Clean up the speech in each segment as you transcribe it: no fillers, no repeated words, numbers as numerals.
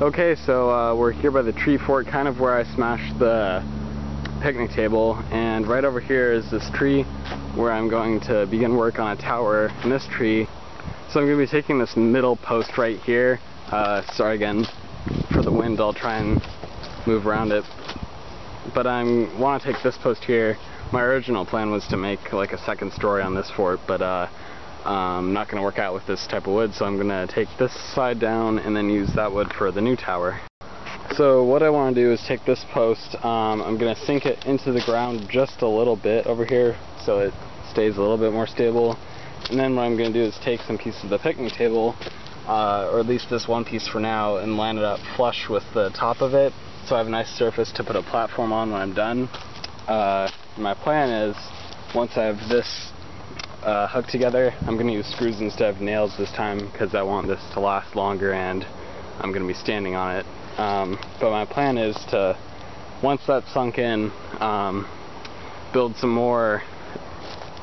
Okay, so we're here by the tree fort, kind of where I smashed the picnic table, and right over here is this tree where I'm going to begin work on a tower in this tree. So I'm going to be taking this middle post right here. Sorry again for the wind, I'll try and move around it. But I want to take this post here. My original plan was to make like a second story on this fort, but not going to work out with this type of wood, so I'm going to take this side down and then use that wood for the new tower. So what I want to do is take this post, I'm going to sink it into the ground just a little bit over here so it stays a little bit more stable. And then what I'm going to do is take some pieces of the picnic table, or at least this one piece for now, and line it up flush with the top of it so I have a nice surface to put a platform on when I'm done. My plan is, once I have this hooked together, I'm going to use screws instead of nails this time because I want this to last longer and I'm going to be standing on it. But my plan is to, once that's sunk in, build some more,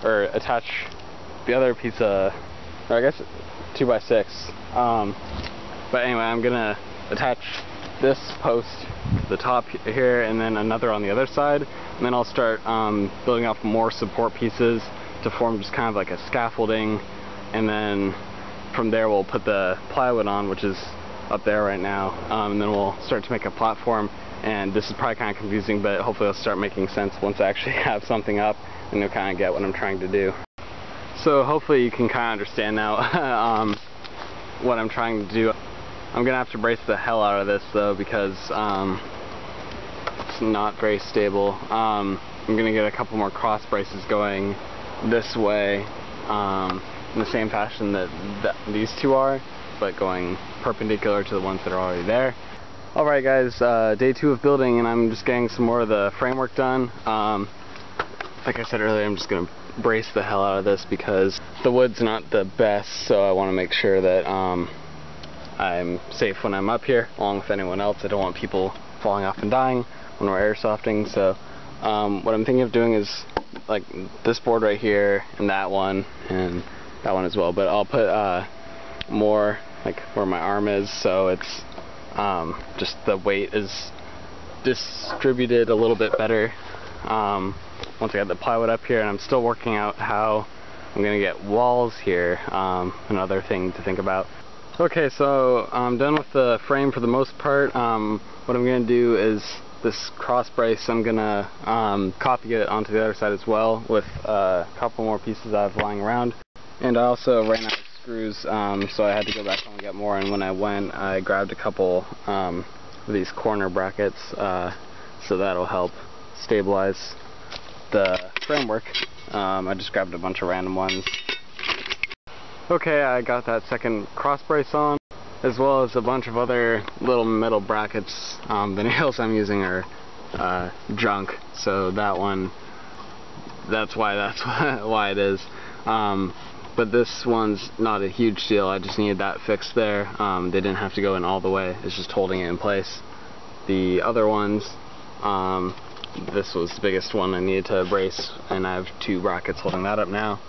or attach the other piece of, or I guess 2x6. But anyway, I'm going to attach this post to the top here and then another on the other side, and then I'll start building up more support pieces to form just kind of like a scaffolding, and then from there we'll put the plywood on, which is up there right now, and then we'll start to make a platform. And this is probably kind of confusing, but hopefully it'll start making sense once I actually have something up and you'll kind of get what I'm trying to do. So hopefully you can kind of understand now what I'm trying to do. I'm gonna have to brace the hell out of this though, because it's not very stable. I'm gonna get a couple more cross braces going this way, in the same fashion that these two are, but going perpendicular to the ones that are already there. Alright guys, day 2 of building, and I'm just getting some more of the framework done. Like I said earlier, I'm just gonna brace the hell out of this because the wood's not the best, so I want to make sure that I'm safe when I'm up here, along with anyone else. I don't want people falling off and dying when we're airsofting. So what I'm thinking of doing is like this board right here, and that one as well, but I'll put more like where my arm is, so it's just the weight is distributed a little bit better once I got the plywood up here. And I'm still working out how I'm gonna get walls here, another thing to think about. Okay, so I'm done with the frame for the most part. What I'm gonna do is this cross brace, I'm gonna copy it onto the other side as well with a couple more pieces I have lying around. And I also ran out of screws, so I had to go back home and get more, and when I went I grabbed a couple of these corner brackets, so that'll help stabilize the framework. I just grabbed a bunch of random ones. Okay, I got that second cross brace on, as well as a bunch of other little metal brackets. The nails I'm using are junk, so that one, that's why it is. But this one's not a huge deal, I just needed that fixed there. They didn't have to go in all the way, it's just holding it in place. The other ones, this was the biggest one I needed to brace, and I have 2 brackets holding that up now,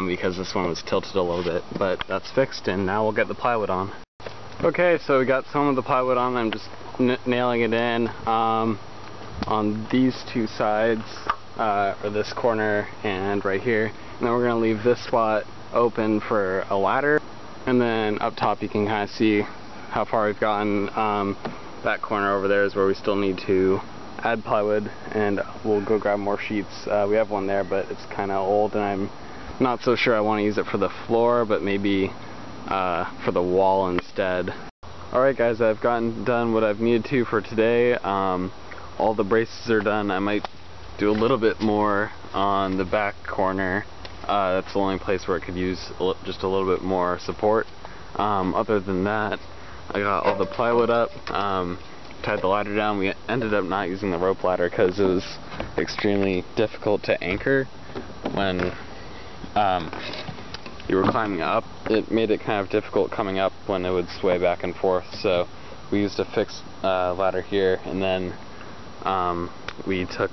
because this one was tilted a little bit, but that's fixed, and now we'll get the plywood on. Okay, so we got some of the plywood on. I'm just nailing it in on these 2 sides, or this corner and right here, and then we're going to leave this spot open for a ladder, and then up top you can kind of see how far we've gotten. That corner over there is where we still need to add plywood, and we'll go grab more sheets. We have one there, but it's kind of old, and I'm not so sure I want to use it for the floor, but maybe for the wall instead. Alright guys, I've gotten done what I've needed to for today. All the braces are done. I might do a little bit more on the back corner. That's the only place where it could use just a little bit more support. Other than that, I got all the plywood up, tied the ladder down. We ended up not using the rope ladder because it was extremely difficult to anchor when you were climbing up. It made it kind of difficult coming up when it would sway back and forth, so we used a fixed ladder here, and then we took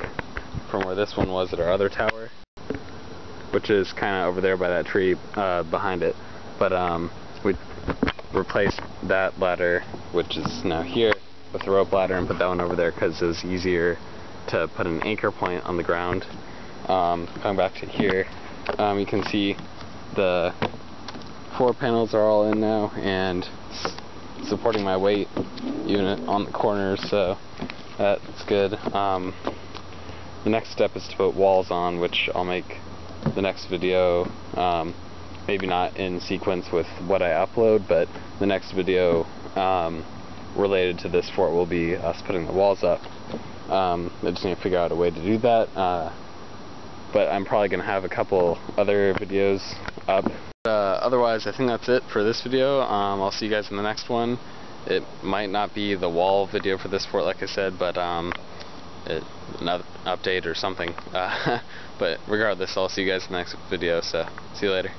from where this one was at our other tower, which is kind of over there by that tree behind it, but we replace that ladder, which is now here, with the rope ladder and put that one over there because it was easier to put an anchor point on the ground. Coming back to here, you can see the 4 panels are all in now and supporting my weight even on the corners, so that's good. The next step is to put walls on, which I'll make the next video, maybe not in sequence with what I upload, but the next video related to this fort will be us putting the walls up. I just need to figure out a way to do that, but I'm probably going to have a couple other videos up. Otherwise, I think that's it for this video. I'll see you guys in the next one. It might not be the wall video for this fort, like I said, but another update or something. But regardless, I'll see you guys in the next video, so see you later.